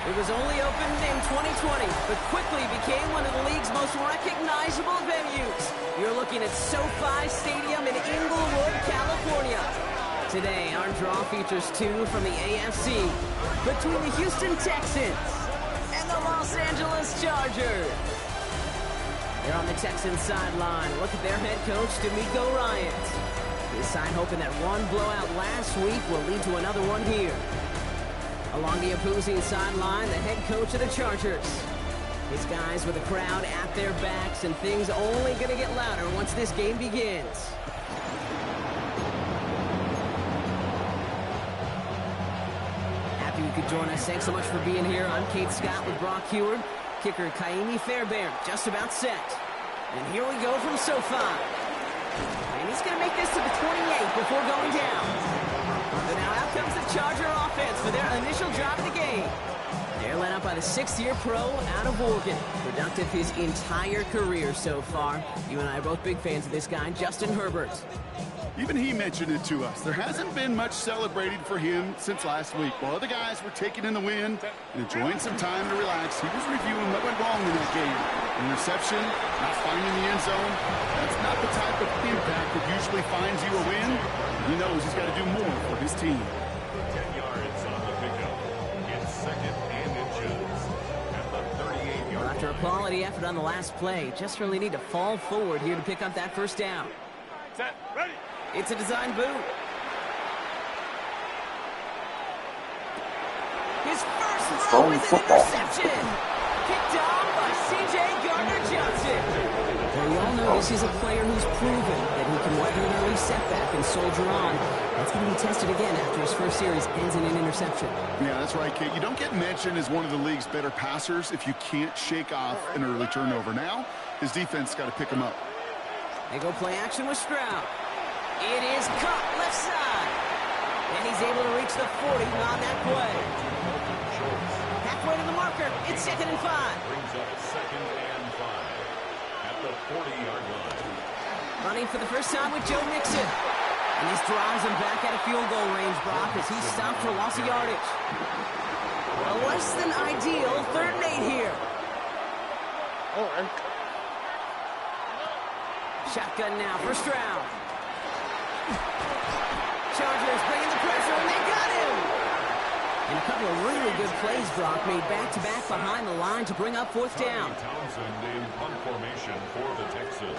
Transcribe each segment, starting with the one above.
It was only opened in 2020, but quickly became one of the league's most recognizable venues. You're looking at SoFi Stadium in Inglewood, California. Today, our draw features two from the AFC between the Houston Texans and the Los Angeles Chargers. They're on the Texans sideline. Look at their head coach, DeMeco Ryans. His side hoping that one blowout last week will lead to another one here. Along the opposing sideline, the head coach of the Chargers. His guys with the crowd at their backs, and things only going to get louder once this game begins. Happy you could join us. Thanks so much for being here. I'm Kate Scott with Brock Heward. Kicker Kaimi Fairbairn just about set. And here we go from SoFi. And he's going to make this to the 28 before going down. So now out comes the Charger offense for their initial drive of the game. They're led up by the sixth-year pro out of Oregon. Productive his entire career so far. You and I are both big fans of this guy, Justin Herbert. Even he mentioned it to us. There hasn't been much celebrated for him since last week. While other guys were taking in the win and enjoying some time to relax, he was reviewing what went wrong in that game. An interception, not finding the end zone. That's not the type of impact that usually finds you a win. He knows he's got to do more for his team. 10 yards on the pickup. It's second and inches at the 38-yard line. After a quality effort on the last play, just really need to fall forward here to pick up that first down. Set, ready. It's a design boot. His first throw is an interception. Kicked off by C.J. Gardner-Johnson. Now, we all know this is a player who's proven that he can weather an early setback and soldier on. That's going to be tested again after his first series ends in an interception. Yeah, that's right, Kate. You don't get mentioned as one of the league's better passers if you can't shake off an early turnover. Now, his defense got to pick him up. They go play action with Stroud. It is caught left side. And he's able to reach the 40 on that play. Halfway to the marker. It's 2nd and 5. Brings up 2nd and 5 at the 40-yard line. Running for the first time with Joe Mixon. And this drives him back at a field goal range, Brock, as he's stopped for loss of yardage. A less than ideal 3rd and 8 here. Shotgun now for Stroud. Chargers bringing the pressure, and they got him! And a couple of really good plays, Brock, made back-to-back behind the line to bring up 4th down. Townsend in punt formation for the Texans.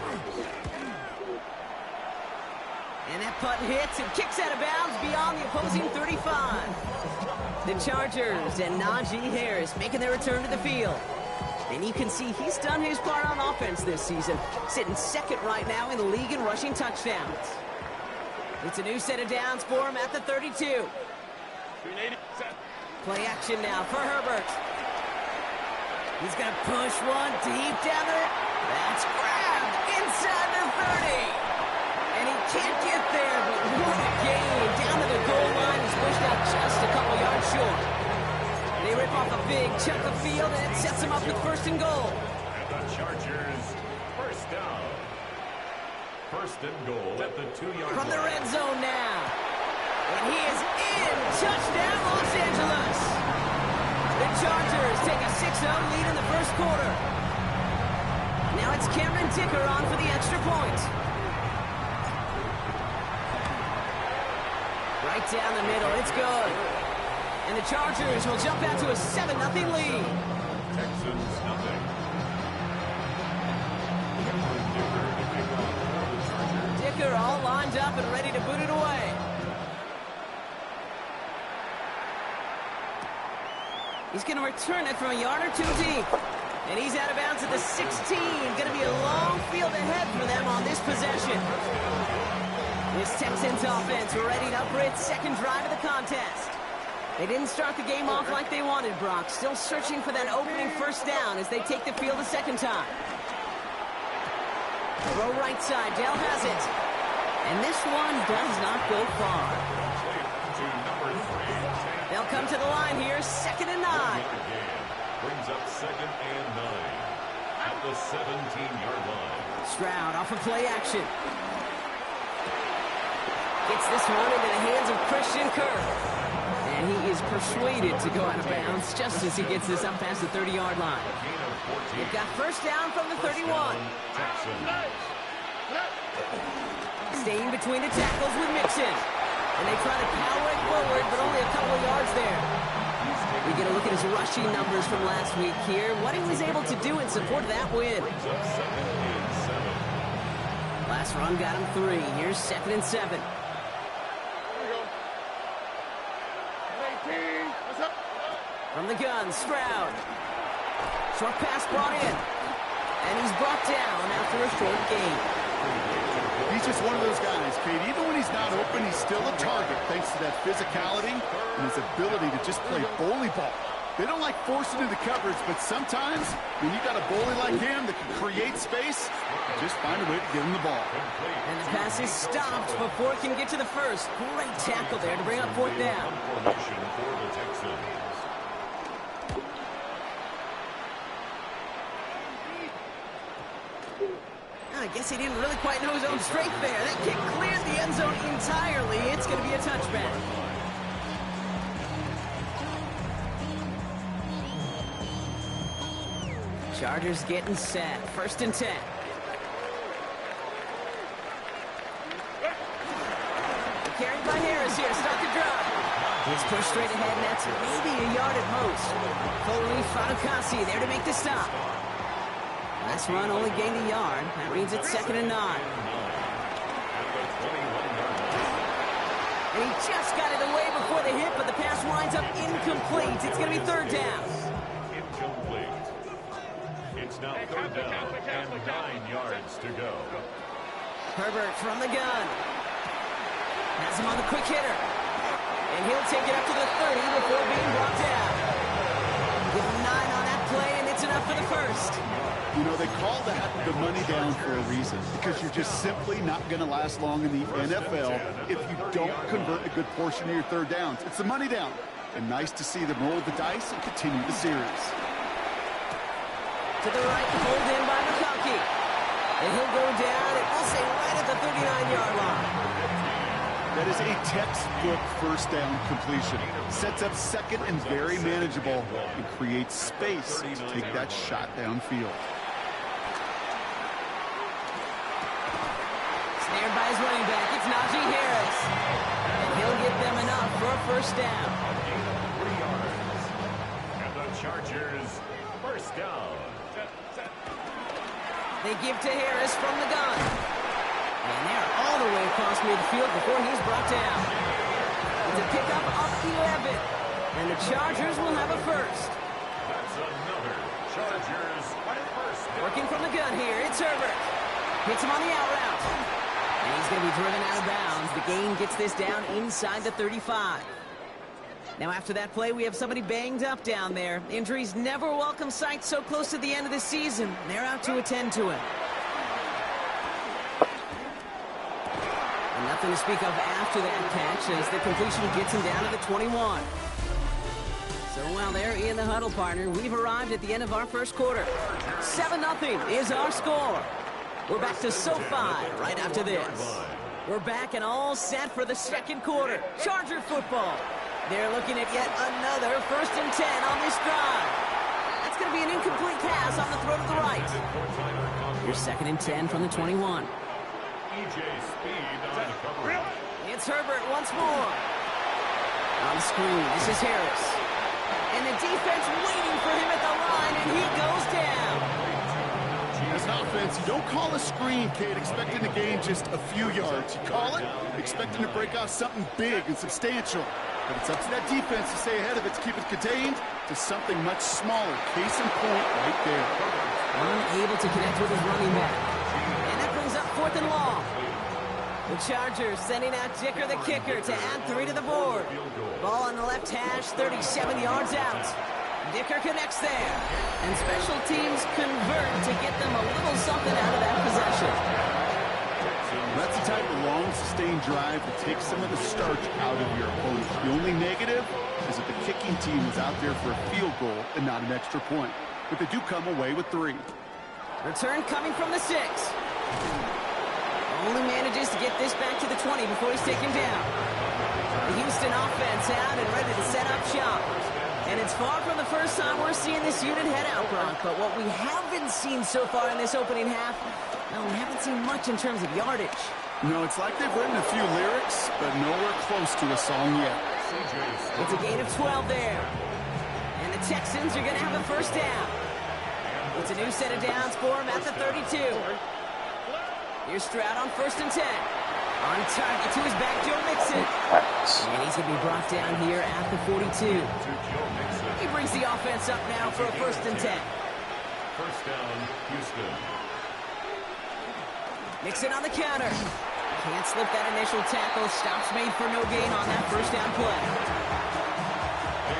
And that punt hits and kicks out of bounds beyond the opposing 35. The Chargers and Najee Harris making their return to the field. And you can see he's done his part on offense this season, sitting 2nd right now in the league in rushing touchdowns. It's a new set of downs for him at the 32. Play action now for Herbert. He's going to push one deep down there. That's grabbed inside the 30. And he can't get there, but what a gain. Down to the goal line. He's pushed out just a couple yards short. They rip off a big chunk of field, and it sets them up with 1st and goal. And the Chargers, first down. 1st and goal at the 2-yard line. From the red zone now. And he is in. Touchdown, Los Angeles. The Chargers take a 6-0 lead in the 1st quarter. Now it's Cameron Dicker on for the extra point. Right down the middle. It's good. And the Chargers will jump out to a 7-0 lead. Texans, nothing. Dicker all lined up and ready to boot it away. He's going to return it from a yard or two deep. And he's out of bounds at the 16. Going to be a long field ahead for them on this possession. This Texans offense ready up for its 2nd drive of the contest. They didn't start the game off like they wanted, Brock. Still searching for that opening 1st down as they take the field a 2nd time. Throw right side. Dell has it. And this one does not go far. They'll come to the line here, 2nd and 9. Brings up 2nd and 9 at the 17-yard line. Stroud off of play action. Gets this one into the hands of Christian Kirk. And he is persuaded to go out of bounds just as he gets this up past the 30-yard line. They've got first down from the 31. Staying between the tackles with Mixon. And they try to power it forward, but only a couple of yards there. We get a look at his rushing numbers from last week here. What he was able to do in support of that win. Last run got him 3. Here's 2nd and 7. From the gun, Stroud. Short pass brought in. And he's brought down after a short gain. He's just one of those guys, Kate. Even when he's not open, he's still a target thanks to that physicality and his ability to just play bully ball. They don't like forcing into coverage, but sometimes when you got a bully like him that can create space, just find a way to get him the ball. And the pass is stopped before it can get to the first. Great tackle there to bring up 4th down. I guess he didn't really quite know his own strength there. That kick cleared the end zone entirely. It's going to be a touchback. Chargers getting set. 1st and 10. Carried by Harris here. Start the drive. He's pushed straight ahead, and that's maybe a yard at most. Foley, Fatukasi there to make the stop. Last run only gained a yard. That means it's 2nd and 9. And he just got it away before the hit, but the pass winds up incomplete. It's going to be 3rd down. Incomplete. It's now 3rd down and 9 yards to go. Herbert from the gun. Has him on the quick hitter. And he'll take it up to the 30 before being brought down. Give him 9 on that play, and it's enough for the first. You know, they call that the money down for a reason, because you're just simply not going to last long in the NFL if you don't convert a good portion of your 3rd downs. It's the money down. And nice to see them roll the dice and continue the series. To the right, pulled in by McConkey. And he'll go down, and we'll say right at the 39-yard line. That is a textbook 1st down completion. Sets up 2nd and very manageable and creates space to take that shot downfield. Snared by his running back, it's Najee Harris. And he'll get them enough for a 1st down. 3 yards. And the Chargers, 1st down. They give to Harris from the gun. And they're all the way across midfield before he's brought down. It's a pickup up 11. And the Chargers will have a 1st. That's another Chargers 1st. Working from the gun here, it's Herbert. Hits him on the out route. And he's going to be driven out of bounds. The gain gets this down inside the 35. Now after that play, we have somebody banged up down there. Injuries never a welcome sight so close to the end of the season. They're out to attend to him. And nothing to speak of after that catch as the completion gets him down to the 21. So while they're in the huddle, partner, we've arrived at the end of our 1st quarter. 7-0 is our score. We're back to SoFi right after this. We're back and all set for the 2nd quarter. Charger football. They're looking at yet another 1st and 10 on this drive. That's going to be an incomplete pass on the throw to the right. Your 2nd and 10 from the 21. It's Herbert once more. On the screen, this is Harris. And the defense waiting for him at the line, and he goes down. As an offense, you don't call a screen, Kate, expecting to gain just a few yards. You call it expecting to break off something big and substantial. But it's up to that defense to stay ahead of it, to keep it contained to something much smaller. Case in point right there. Unable to connect with his running back. And that brings up 4th and long. The Chargers sending out Dicker the kicker to add 3 to the board. Ball on the left hash, 37 yards out. Dicker connects there. And special teams convert to get them a little something out of that possession. That's the type of long, sustained drive that takes some of the starch out of your opponent. The only negative is that the kicking team is out there for a field goal and not an extra point. But they do come away with 3. Return coming from the 6. Only manages to get this back to the 20 before he's taken down. Houston offense out and ready to set up shop. And it's far from the first time we're seeing this unit head out, Brock. But what we haven't seen so far in this opening half, well, we haven't seen much in terms of yardage. No, it's like they've written a few lyrics, but nowhere close to a song yet. It's a gain of 12 there. And the Texans are going to have a first down. It's a new set of downs for him at the 32. Here's Stroud on 1st and 10. On target to his back, Joe Mixon. And he's going to be brought down here at the 42. He brings the offense up now for a 1st and 10. First down, Houston. Mixon on the counter. Can't slip that initial tackle. Stops made for no gain on that first down play.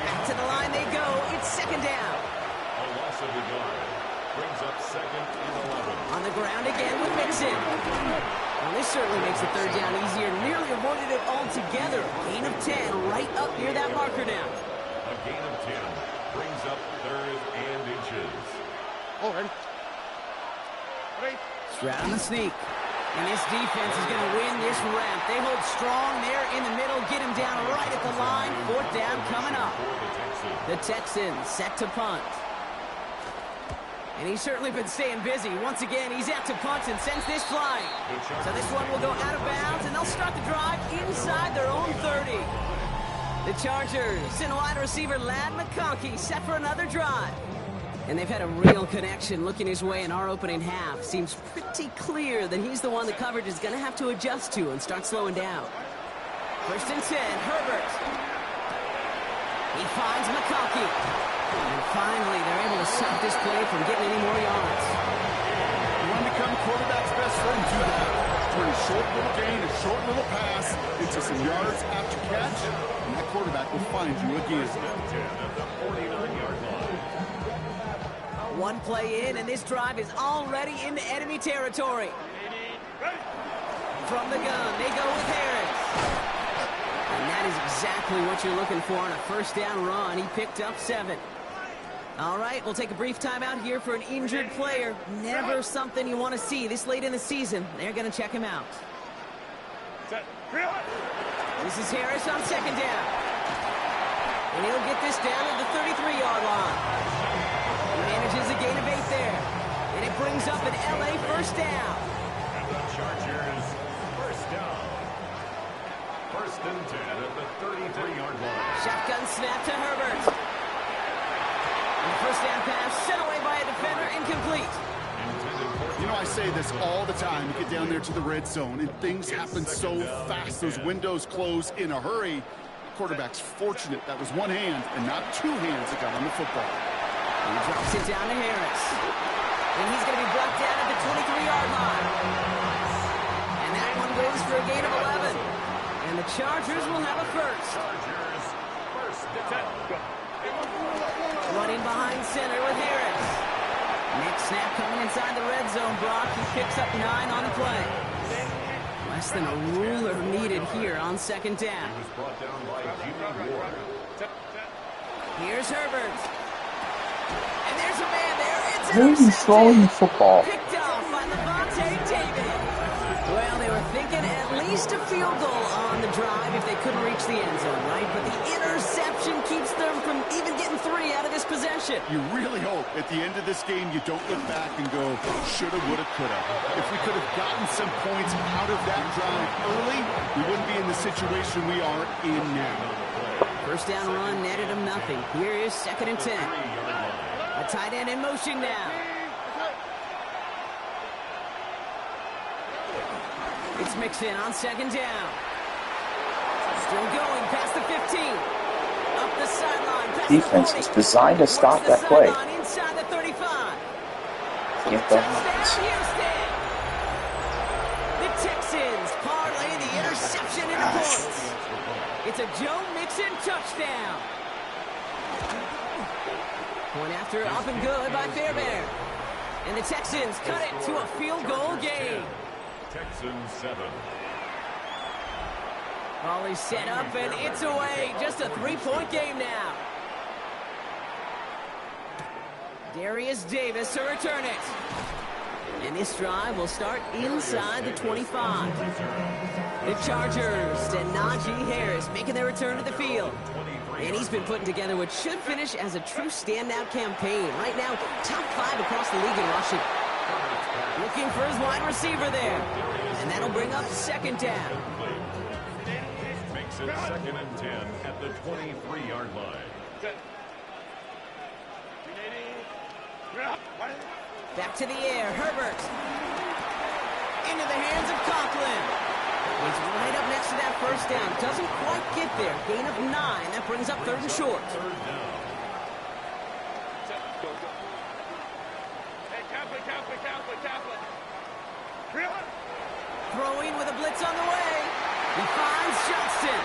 Back to the line they go. It's 2nd down. A loss of regard. Brings up 2nd and 11. On the ground again with Mixon. Well, this certainly makes the 3rd down easier. Nearly avoided it altogether. Gain of 10 right up near that marker now. A gain of 10 brings up 3rd and inches. Stroud on the sneak. And this defense is going to win this ramp. They hold strong there in the middle. Get him down right at the line. 4th down coming up. The Texans set to punt. And he's certainly been staying busy. Once again, he's out to punt and sends this flying. So this one will go out of bounds, and they'll start the drive inside their own 30. The Chargers send wide receiver Ladd McConkey set for another drive. And they've had a real connection looking his way in our opening half. Seems pretty clear that he's the one the coverage is going to have to adjust to and start slowing down. 1st and 10, Herbert. He finds McConkey. And finally, they're able to stop this play from getting any more yards. You want to become a quarterback's best friend, do that. Turn a short little gain, a short little pass into some yards after catch, and that quarterback will find you again. 10 at the 49-yard line. One play in, and this drive is already into enemy territory. From the gun, they go with Harris. And that is exactly what you're looking for on a 1st down run. He picked up 7. All right, we'll take a brief timeout here for an injured player. Never something you want to see this late in the season. They're going to check him out. This is Harris on 2nd down. And he'll get this down at the 33-yard line. He manages a gain of 8 there. And it brings up an LA 1st down. And the Chargers, 1st down. 1st and 10 at the 33-yard line. Shotgun snap to Herbert. And the 1st down pass sent away by a defender, incomplete. You know, I say this all the time. You get down there to the red zone, and things happen so fast. Those windows close in a hurry. The quarterback's fortunate that was one hand and not 2 hands that got on the football. He drops it down to Harris. And he's going to be brought down at the 23-yard line. And that one goes for a gain of 11. And the Chargers will have a first. Chargers, 1st down. Running behind center with Harris. Next snap coming inside the red zone. Brock, he picks up 9 on the play. Less than a ruler needed here on 2nd down. He was brought down by Jimmy Ward. Here's Herbert. And there's a man there. It's Who's throwing football? picked off by Levante David. Well, they were thinking at least a field goal on the drive if they couldn't reach the end zone, right? But the interception keeps them from even getting 3 out of this possession. You really hope at the end of this game you don't look back and go, shoulda, woulda, coulda. If we could have gotten some points out of that drive early, we wouldn't be in the situation we are in now. 1st down run netted him nothing. Here is 2nd and 10. A tight end in motion now. It's Mixon on 2nd down. Still going past the 15. Up the sideline. Past Defense the 40. is designed to stop that play. Inside the 35. Get the Touchdown, Houston. The Texans parlay the interception into points. It's a Joe Mixon touchdown. Point after up and good by Fairbairn. And the Texans cut it to a field goal game. Texans 7. Ball is set up and it's away. Just a 3-point game now. Darius Davis to return it. And this drive will start inside the 25. The Chargers and Najee Harris making their return to the field. And he's been putting together what should finish as a true standout campaign. Right now, top 5 across the league in rushing. Looking for his wide receiver there. And that'll bring up second down. Makes it 2nd and 10 at the 23-yard line. Back to the air, Herbert. Into the hands of Conklin. He's right up next to that first down. Doesn't quite get there. Gain of 9. That brings up 3rd and short. Third down. Throwing with a blitz on the way. He finds Johnston.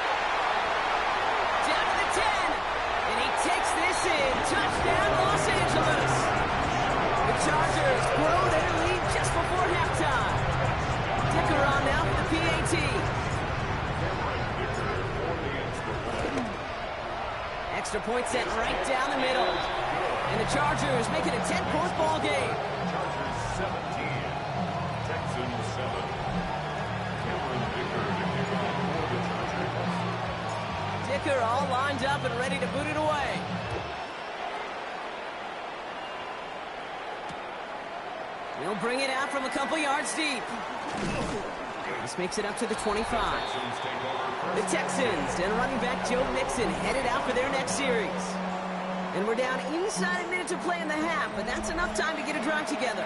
Down to the 10. And he takes this in. Touchdown, Los Angeles. The Chargers grow their lead just before halftime. Dicker on now for the PAT. Extra point set right down the middle. And the Chargers make it a 10-point ball game. Chargers 17. Texans 7. Cameron Dicker to kick off for the Chargers. Dicker all lined up and ready to boot it away. He'll bring it out from a couple yards deep. This makes it up to the 25. The Texans and running back Joe Mixon headed out for their next series. And we're down inside a minute to play in the half, but that's enough time to get a drive together.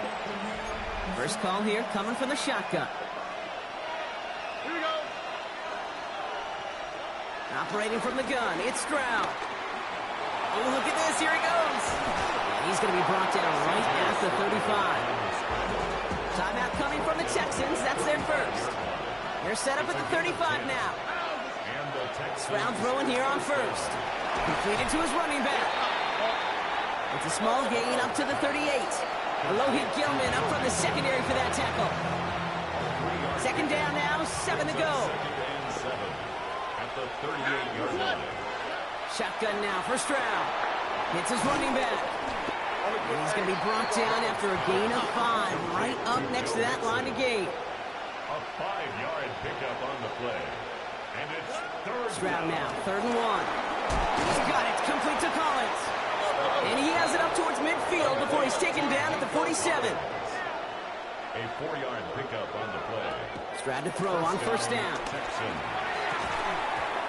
First call here coming from the shotgun. Here we go. Operating from the gun, it's Stroud. Oh, look at this, here he goes. He's going to be brought down right at the 35. Timeout coming from the Texans. That's their first. They're set up at the 35 now. Stroud throwing here on first. Completed to his running back. It's a small gain up to the 38. Alohi Gilman up from the secondary for that tackle. Second down now, 7 to go. At the 38-yard line. Shotgun now for Stroud. Hits his running back. And he's going to be brought down after a gain of 5, right up next to that line of gate. A 5-yard pickup on the play. And it's third Stroud down. now, 3rd and 1. He's got it, complete to Collins. And he has it up towards midfield before he's taken down at the 47. A 4-yard pickup on the play. Stroud to throw on first down. Texans.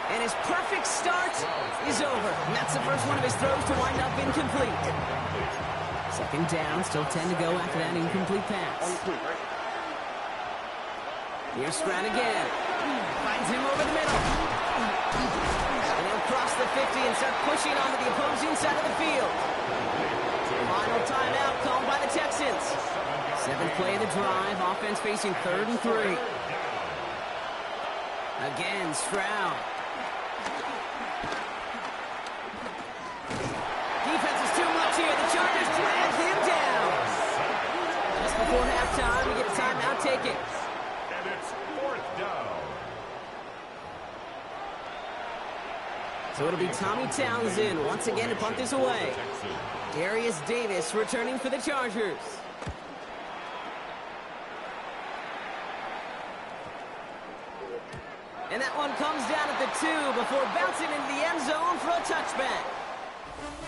And his perfect start is over. And that's the first one of his throws to wind up incomplete. Second down, still 10 to go after that incomplete pass. Here's Stroud again. Finds him over the middle. And he'll cross the 50 and start pushing onto the opposing side of the field. Final timeout called by the Texans. 7th play of the drive. Offense facing 3rd and 3. Again, Stroud. Defense is too much here. The Chargers drag him down. Just before halftime, we get a timeout taken. And it's 4th down. So it'll be Tommy Townsend once again to punt this away. Darius Davis returning for the Chargers. And that one comes down at the 2 before bouncing into the end zone for a touchback.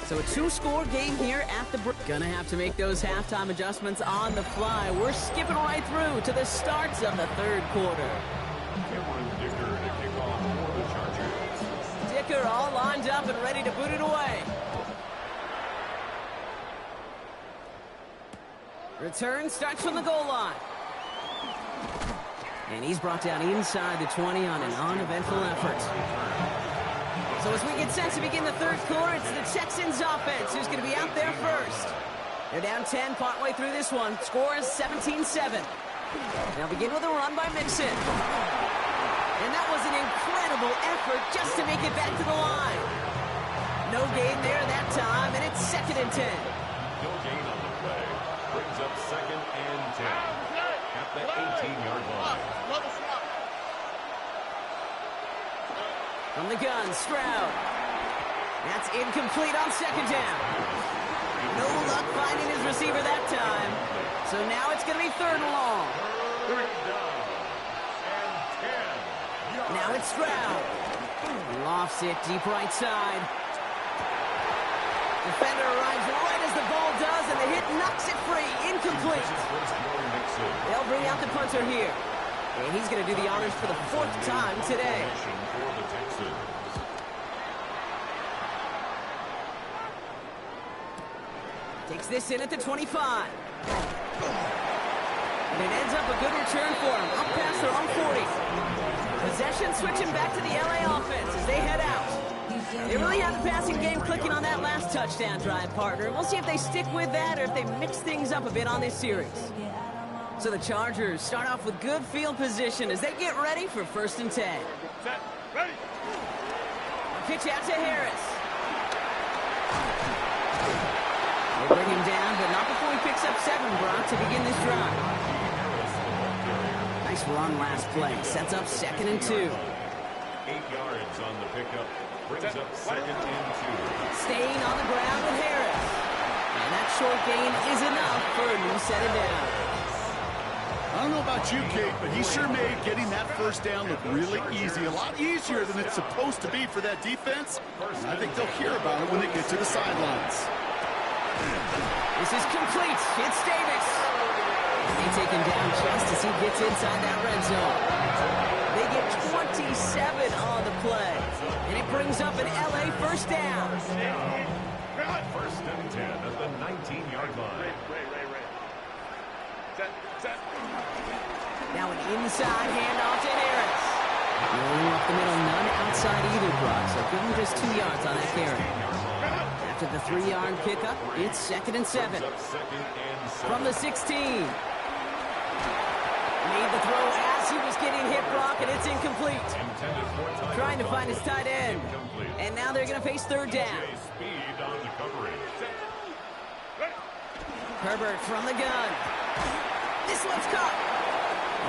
So a 2-score game here at the break. Gonna have to make those halftime adjustments on the fly. We're skipping right through to the starts of the 3rd quarter. Cameron Dicker to kick off for the Chargers. Dicker all lined up and ready to boot it away. Return starts from the goal line. And he's brought down inside the 20 on an uneventful effort. So as we get set to begin the 3rd quarter, it's the Texans offense who's going to be out there first. They're down 10 partway through this one. Score is 17-7. They'll begin with a run by Mixon. And that was an incredible effort just to make it back to the line. No gain there that time, and it's 2nd and 10. No gain on the play. Brings up 2nd and 10 at the 18-yard line. From the gun, Stroud. That's incomplete on 2nd down. No luck finding his receiver that time. So now it's going to be 3rd and long. Third down and 10 yards. Now it's Stroud. Lofts it deep right side. Defender arrives right as the ball does, and the hit knocks it free. Incomplete. They'll bring out the punter here. And he's going to do the honors for the 4th time today. Takes this in at the 25. And it ends up a good return for him. Up past their own 40. Possession switching back to the LA offense as they head out. They really have the passing game clicking on that last touchdown drive, partner. We'll see if they stick with that or if they mix things up a bit on this series. So the Chargers start off with good field position as they get ready for 1st and 10. Set. Ready. Pitch out to Harris. They bring him down, but not before he picks up 7, Brock, to begin this drive. Nice run last play. Sets up 2nd and 2. 8 yards on the pickup. Brings up 2nd and 2. Staying on the ground with Harris. And that short gain is enough for a new set of downs. I don't know about you, Kate, but he sure made getting that 1st down look really easy. A lot easier than it's supposed to be for that defense. And I think they'll hear about it when they get to the sidelines. This is complete. It's Davis. They take him down just as he gets inside that red zone. They get 27 on the play. And it brings up an LA 1st down. 1st and 10 at the 19-yard line. Set. Now an inside handoff to Harris. Rolling up the middle, none outside either, Brock. So give him just 2 yards on that carry. After the 3-yard pickup, it's 2nd and 7. From the 16. Made the throw as he was getting hit, Brock, and it's incomplete. Trying to find his tight end. And now they're going to face 3rd down. Herbert from the gun. This one's caught.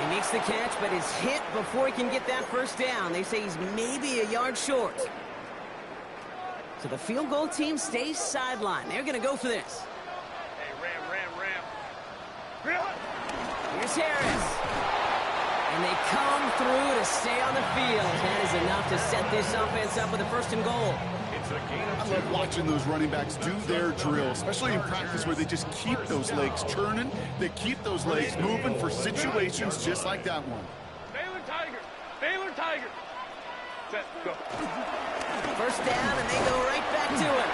He makes the catch, but is hit before he can get that 1st down. They say he's maybe a yard short. So the field goal team stays sidelined. They're going to go for this. Hey, ram. Here's Harris. And they come through to stay on the field. That is enough to set this offense up with a 1st and goal. I love watching those running backs do their drill, especially in practice where they just keep those legs turning. They keep those legs moving for situations just like that one. Baylor Tiger. Set. Go. 1st down, and they go right back to him.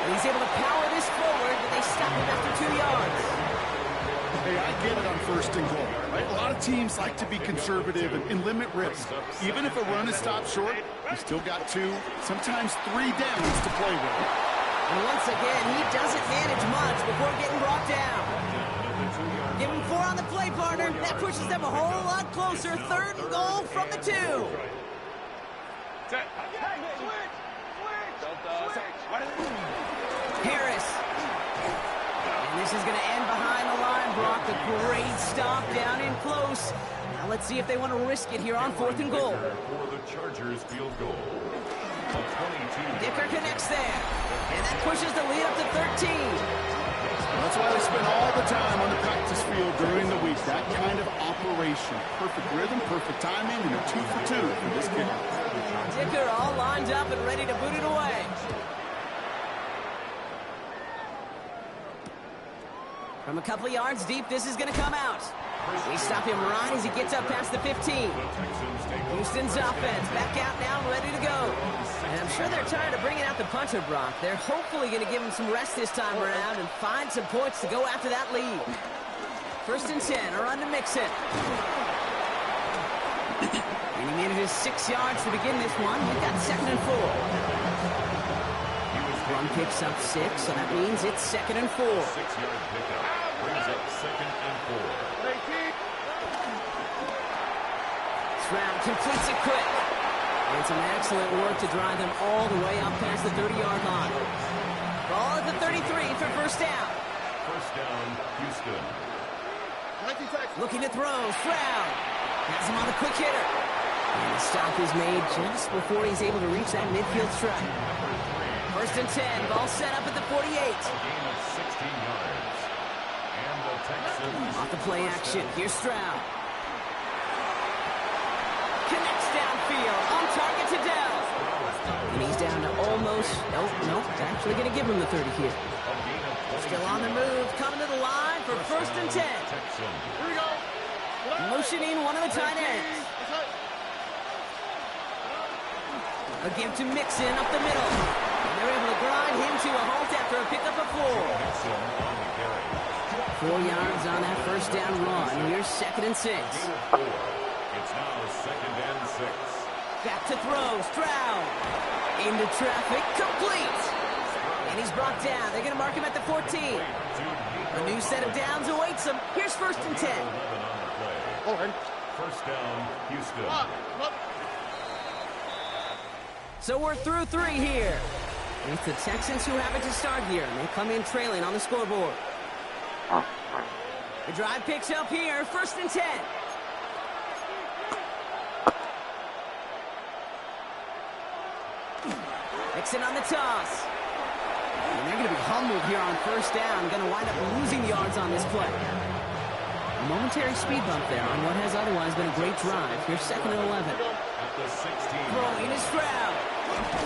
And he's able to power this forward, but they stop him after 2 yards. Hey, I get it on 1st and goal, right? A lot of teams like to be conservative and limit risk. Even if a run is stopped short, you still got 2, sometimes 3 downs to play with. And once again, he doesn't manage much before getting brought down. Give him 4 on the play, partner. That pushes them a whole lot closer. 3rd and goal from the 2. Set. Harris. And this is going to end behind the line, Brock. A great stop down in close. Now let's see if they want to risk it here on 4th and goal. For the Chargers field goal. Dicker connects there. And that pushes the lead up to 13. That's why they spend all the time on the practice field during the week. That kind of operation. Perfect rhythm, perfect timing, and a 2 for 2 for this kick. Dicker all lined up and ready to boot it away. From a couple of yards deep, this is going to come out. They stop him right as he gets up past the 15. Houston's offense back out now, ready to go. And I'm sure they're tired of bringing out the punter, Brock. They're hopefully going to give him some rest this time around and find some points to go after that lead. 1st and 10, a run to Mixon. And he made it his 6 yards to begin this one. We've got 2nd and 4. Run picks up 6, so that means it's 2nd and 4. 6-yard pickup brings up 2nd and 4. Stroud completes it quick. And some excellent work to drive them all the way up past the 30-yard line. Ball at the 33 for 1st down. 1st down, Houston. Looking to throw, Stroud has him on the quick hitter. And the stop is made just before he's able to reach that midfield strike. 1st and 10, ball set up at the 48. A gain of 16 yards. And the Texans. Off the play action. Here's Stroud. Connects downfield. On target to Dell. And he's down to almost... Nope. Actually going to give him the 30 here. Still on the move. Coming to the line for 1st and 10. Here we go. Motioning one of the tight ends. A give to Mixon up the middle. And they're able to grind him to a halt after a pickup of 4. 4 yards on that first down run. Here's 2nd and 6. It's now 2nd and 6. Back to throw. Stroud. Into traffic. Complete. And he's brought down. They're going to mark him at the 14. A new set of downs awaits him. Here's 1st and 10. Okay. First down, Houston. So we're through 3 here. It's the Texans who have it to start here, and they come in trailing on the scoreboard. The drive picks up here, 1st and 10. Mixon on the toss. And they're going to be humbled here on 1st down. Going to wind up losing yards on this play. A momentary speed bump there on what has otherwise been a great drive. Here's 2nd and 11. At the 16. Throwing is Stroud.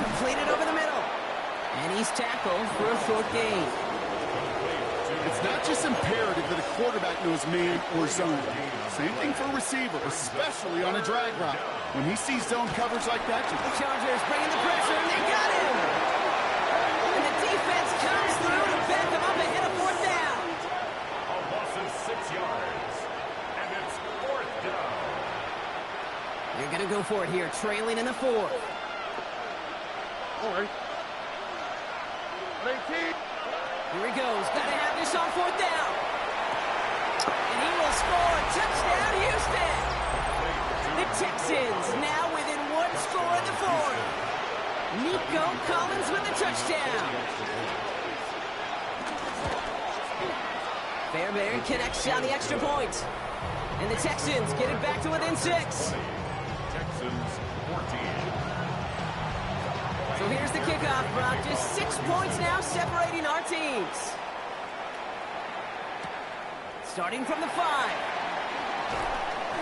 Completed over the middle. And he's tackled for a short gain. It's not just imperative that a quarterback knows man or zone. Same thing for a receiver, especially on a drag route. When he sees zone coverage like that, The Chargers bringing the pressure, and they got him! And the defense comes through to back them up ahead of 4th down. A loss of 6 yards. And it's 4th down. They're going to go for it here, trailing in the 4th. All right. 18. Here he goes. Got to have this on 4th down. And he will score. Touchdown, Houston. The Texans now within 1 score in the 4th. Nico Collins with the touchdown. Fairbairn connects on the extra point. And the Texans get it back to within 6. Texans 14. So here's the kickoff, Brock. Just 6 points now separating our teams. Starting from the 5.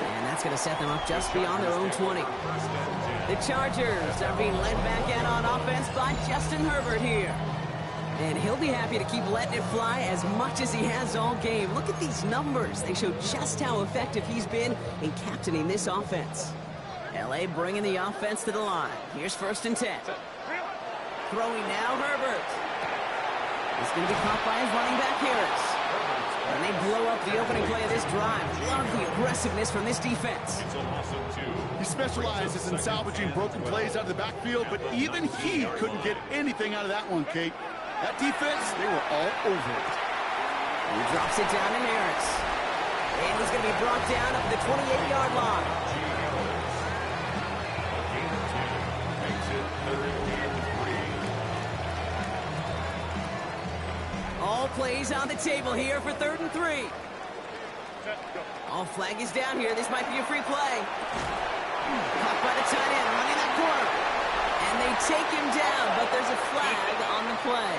And that's going to set them up just beyond their own 20. The Chargers are being led back in on offense by Justin Herbert here. And he'll be happy to keep letting it fly as much as he has all game. Look at these numbers. They show just how effective he's been in captaining this offense. L.A. bringing the offense to the line. Here's 1st and 10. Throwing now, Herbert. He's going to be caught by his running back, Harris. And they blow up the opening play of this drive. Love the aggressiveness from this defense. It's a loss of 2. he specializes in salvaging broken plays out of the backfield, but even he couldn't get anything out of that one, Kate. That defense, they were all over it. He drops it down to Harris. And he's going to be brought down up the 28-yard line. Makes it 3rd and 3. All plays on the table here for 3rd and 3. All flag is down here. This might be a free play. Caught by the tight end, running that corner. And they take him down, but there's a flag on the play.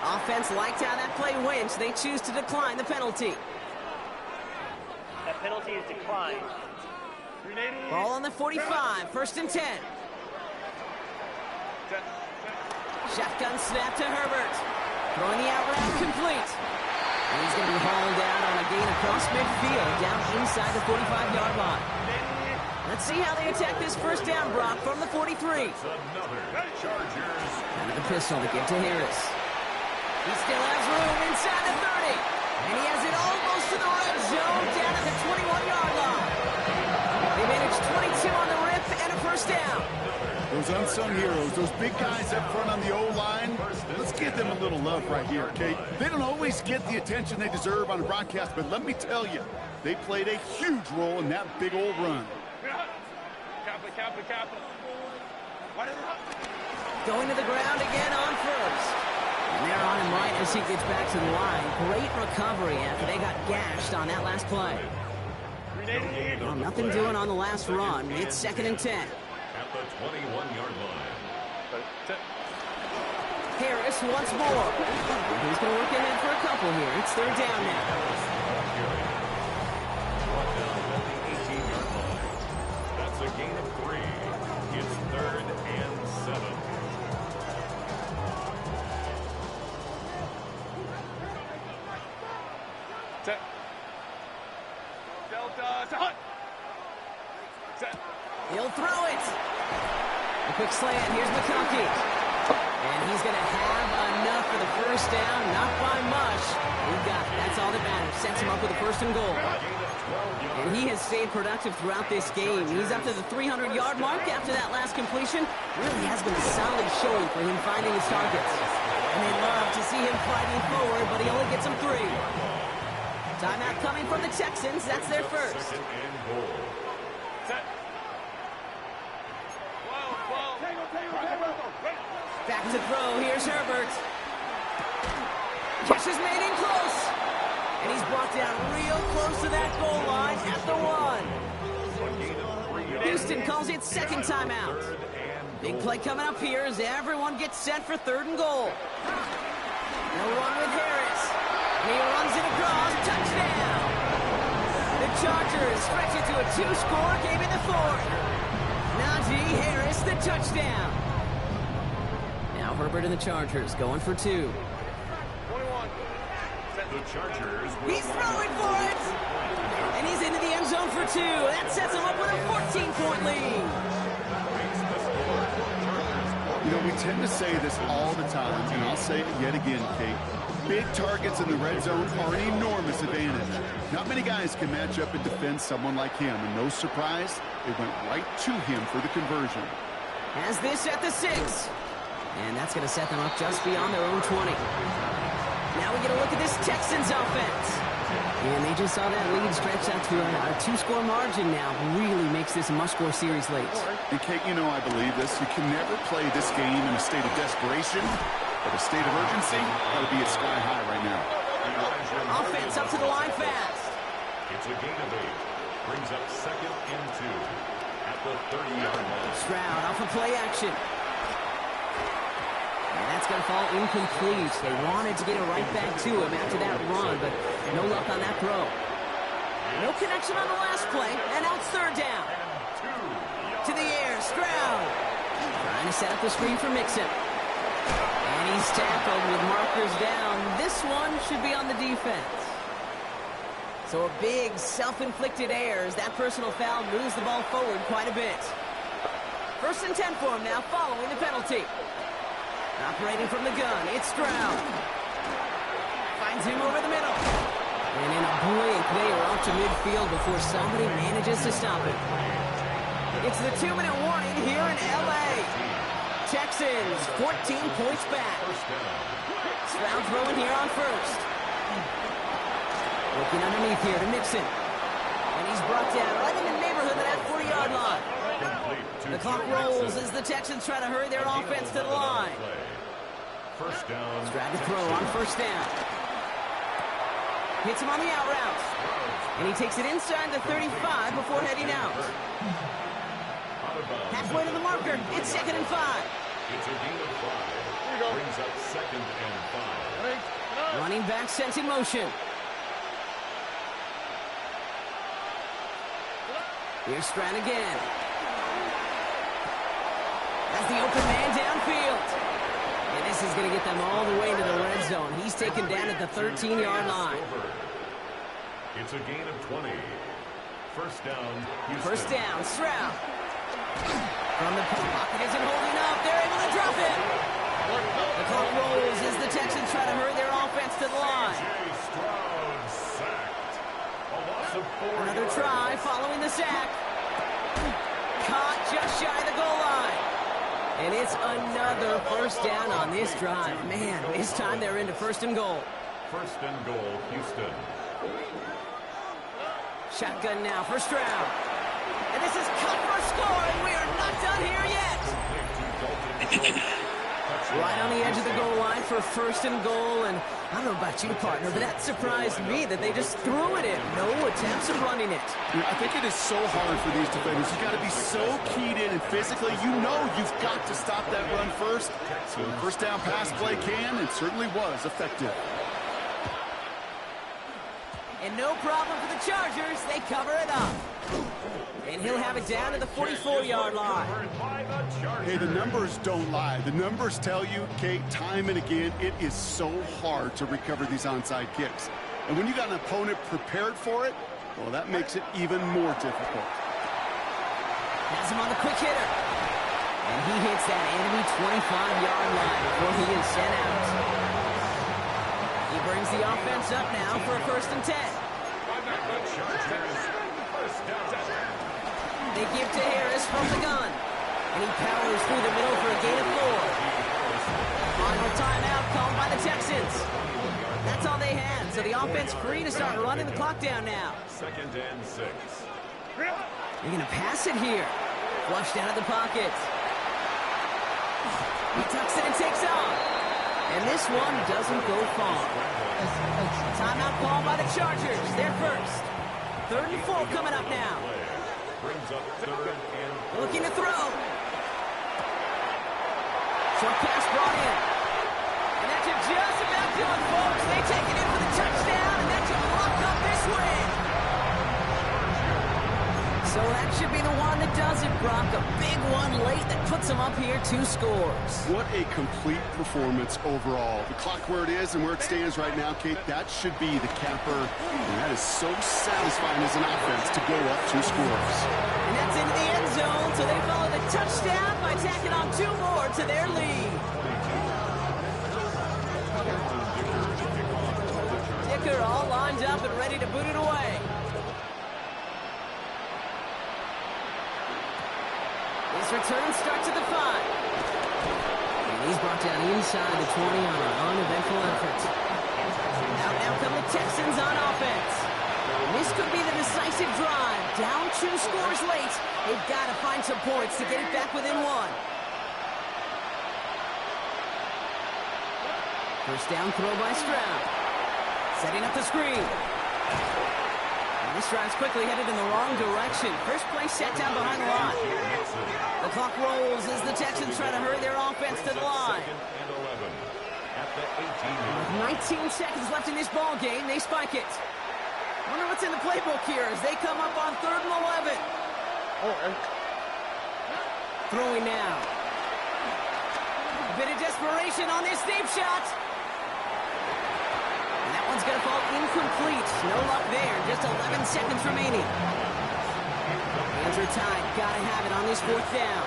Offense liked how that play went, so they choose to decline the penalty. That penalty is declined. Ball on the 45, 1st and 10. Shotgun snap to Herbert. Throwing the out route complete. And he's going to be hauled out on a gain across midfield, down inside the 45-yard line. Let's see how they attack this 1st down, Brock, from the 43. It's another Chargers. And the pistol to give to Harris. He still has room inside the 30. And he has it almost to the red zone, down at the 21-yard line. They managed 22 on the rip and a 1st down. Those unsung heroes, those big guys up front on the O-line, let's give them a little love right here, Kate. They don't always get the attention they deserve on the broadcast, but let me tell you, they played a huge role in that big old run. Going to the ground again on 1st. And they're on him right as he gets back to the line. Great recovery after they got gashed on that last play. Well, nothing doing on the last run. It's 2nd and 10. At the 21-yard line. Harris once more. He's going to work ahead for a couple here. It's third down now. Brought down at the 18-yard line. That's a gain of 3. It's 3rd and 7. Set. Delta to Hunt. Set. He'll throw it. A quick slant. Here's McConkey. And he's going to have enough for the first down. Not by much. He got it. That's all that matters. Sets him up with a first and goal. And he has stayed productive throughout this game. He's up to the 300-yard mark after that last completion. Really has been a solid showing for him finding his targets. And they love to see him fighting forward, but he only gets them 3. Timeout coming from the Texans. That's their first. Second and goal. Set. Back to throw. Here's Herbert. Catch is made in close. And he's brought down real close to that goal line at the 1. Houston calls it second timeout. Big play coming up here as everyone gets set for 3rd and goal. They'll run with Harris. And he runs it across. Touchdown. The Chargers stretch it to a 2-score game in the 4th. Najee Harris, the touchdown. Now Herbert and the Chargers going for 2. 21. The Chargers will He's throwing for it. And he's into the end zone for 2. That sets him up with a 14-point lead. You know, we tend to say this all the time, and I'll say it yet again, Kate. Big targets in the red zone are an enormous advantage. Not many guys can match up and defend someone like him, and no surprise, they went right to him for the conversion. Has this at the 6. And that's going to set them up just beyond their own 20. Now we get a look at this Texans offense. And they just saw that lead stretch out to a 2-score margin now. Really makes this a must-score series late. And Kate, you know I believe this. You can never play this game in a state of desperation, but a state of urgency got to be at sky high right now. Offense up to the line fast. It's a gain of 8. Brings up 2nd and 2 at the 30-yard line. Stroud off of play action. And that's going to fall incomplete. They wanted to get it right back to him after that run, but no luck on that throw. No connection on the last play, and now it's 3rd down. To the air, Stroud. Trying to set up the screen for Mixon. And he's tackled with markers down. This one should be on the defense. So a big self-inflicted error as that personal foul moves the ball forward quite a bit. 1st and 10 for him now following the penalty. Operating from the gun, it's Stroud. Finds him over the middle. And in a blink, they are off to midfield before somebody manages to stop it. It's the 2-minute warning here in L.A. Texans, 14 points back. Stroud throwing here on 1st. Looking underneath here to Mixon. And he's brought down right in the neighborhood of that 40-yard line. The clock rolls as the Texans try to hurry their offense to the line. First down. Stroud to throw on 1st down. Hits him on the out route. And he takes it inside the 35 before heading out. Halfway to the marker. It's 2nd and 5. It's a gain of 5. Brings up 2nd and 5. Running back sent in motion. Here's Stroud again. As the open man downfield. And this is going to get them all the way to the red zone. He's taken down at the 13-yard line. It's a gain of 20. First down, Houston. First down, Stroud. From the pocket isn't holding up. They're able to drop it. The clock rolls as the Texans try to hurry their offense to the line. Stroud sacked. A loss of 4 Another yards. try following the sack. Caught just shy of the goal line. And it's another first down on this drive. Man, this time they're into 1st and goal. First and goal, Houston. Shotgun now for Stroud. And this is cut for a score, and we are not done here yet. Right on the edge of the goal line for 1st and goal, and I don't know about you, partner, but that surprised me that they just threw it in. No attempts of running it. I think it is so hard for these defenders. You got to be so keyed in, and physically, you know you've got to stop that run first. So the first down pass play can and certainly was effective. And no problem for the Chargers. They cover it up. And he'll have it down to the 44-yard line. Hey, the numbers don't lie. The numbers tell you, Kate, time and again, it is so hard to recover these onside kicks. And when you got an opponent prepared for it, well, that makes it even more difficult. Has him on the quick hitter. And he hits that enemy 25-yard line before he is sent out. He brings the offense up now for a 1st and 10. They give to Harris from the gun. And he powers through the middle for a gain of 4. Final timeout called by the Texans. That's all they had, so the offense free to start running the clock down now. 2nd and 6. They're going to pass it here. Flushed out of the pocket. He tucks it and takes off. And this one doesn't go far. Timeout call by the Chargers. They're first. 3rd and 4 coming up now. Brings up 3rd and Looking to throw. Short pass brought in. And that should just about do it, folks. They take it in for the touchdown, and that should lock up this win. So that should be the one that does it, Brock. A big one late that puts them up here 2 scores. What a complete performance overall. The clock where it is and where it stands right now, Kate, that should be the capper. And that is so satisfying as an offense to go up 2 scores. And that's into the end zone, so they follow the touchdown by tacking on 2 more to their lead. Dicker all lined up and ready to boot it away. His return starts at the 5. And he's brought down inside the 20 on an uneventful effort. Out now come the Texans on offense. And this could be the decisive drive. Down 2 scores late. They've got to find some points to get it back within 1. First down throw by Stroud. Setting up the screen. And this drive's quickly headed in the wrong direction. First play set down behind the line. The clock rolls as the Texans try to hurry their offense to the line. 2nd and 11. At the 18. With 19 seconds left in this ball game, they spike it. Wonder what's in the playbook here as they come up on 3rd and 11. Throwing now. A bit of desperation on this deep shot. And that one's going to fall incomplete. No luck there. Just 11 seconds remaining. Hands are tied. Got to have it on this 4th down.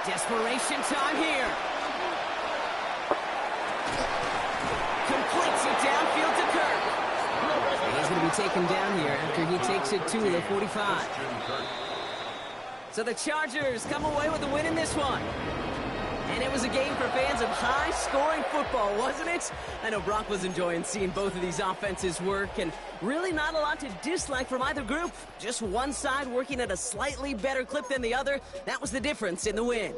Desperation time here. Completes it downfield to Kirk. And he's going to be taken down here after he takes it to the 45. So the Chargers come away with a win in this one. And it was a game for fans of high-scoring football, wasn't it? I know Brock was enjoying seeing both of these offenses work, and really not a lot to dislike from either group. Just one side working at a slightly better clip than the other. That was the difference in the win.